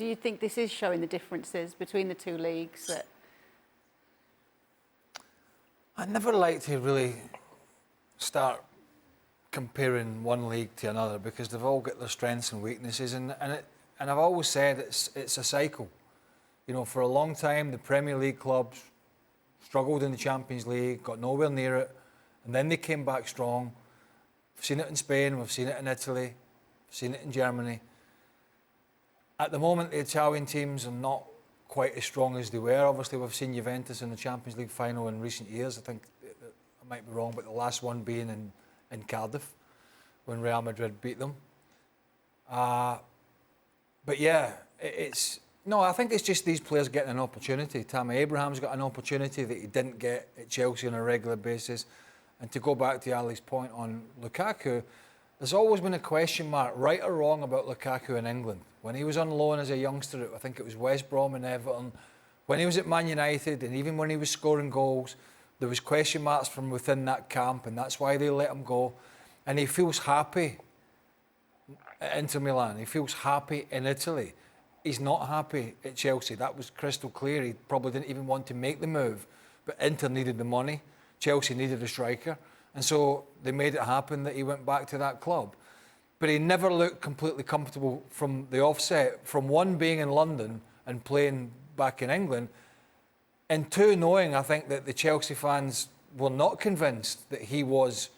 Do you think this is showing the differences between the two leagues? That I never like to really start comparing one league to another because they've all got their strengths and weaknesses, and I've always said it's a cycle. You know, for a long time the Premier League clubs struggled in the Champions League, got nowhere near it, and then they came back strong. We've seen it in Spain, we've seen it in Italy, we've seen it in Germany. At the moment, the Italian teams are not quite as strong as they were. Obviously, we've seen Juventus in the Champions League final in recent years. I think I might be wrong, but the last one being in Cardiff when Real Madrid beat them. But yeah, I think it's just these players getting an opportunity. Tammy Abraham's got an opportunity that he didn't get at Chelsea on a regular basis. And to go back to Ali's point on Lukaku, there's always been a question mark, right or wrong, about Lukaku in England. When he was on loan as a youngster, I think it was West Brom and Everton, when he was at Man United, and even when he was scoring goals, there was question marks from within that camp, and that's why they let him go. And he feels happy at Inter Milan. He feels happy in Italy. He's not happy at Chelsea. That was crystal clear. He probably didn't even want to make the move, but Inter needed the money. Chelsea needed a striker. And so they made it happen that he went back to that club. But he never looked completely comfortable from the offset, from one, being in London and playing back in England, and two, knowing, I think, that the Chelsea fans were not convinced that he was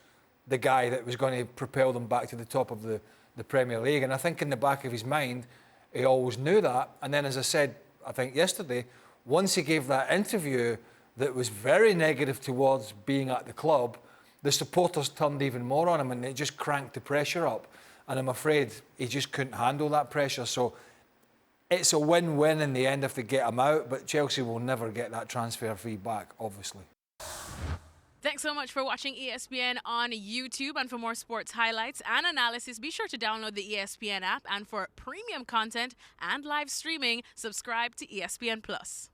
the guy that was going to propel them back to the top of the Premier League. And I think in the back of his mind, he always knew that. And then, as I said, I think yesterday, once he gave that interview that was very negative towards being at the club, the supporters turned even more on him, and it just cranked the pressure up. And I'm afraid he just couldn't handle that pressure. So it's a win-win in the end if they get him out, but Chelsea will never get that transfer fee back, obviously. Thanks so much for watching ESPN on YouTube. And for more sports highlights and analysis, be sure to download the ESPN app. And for premium content and live streaming, subscribe to ESPN Plus.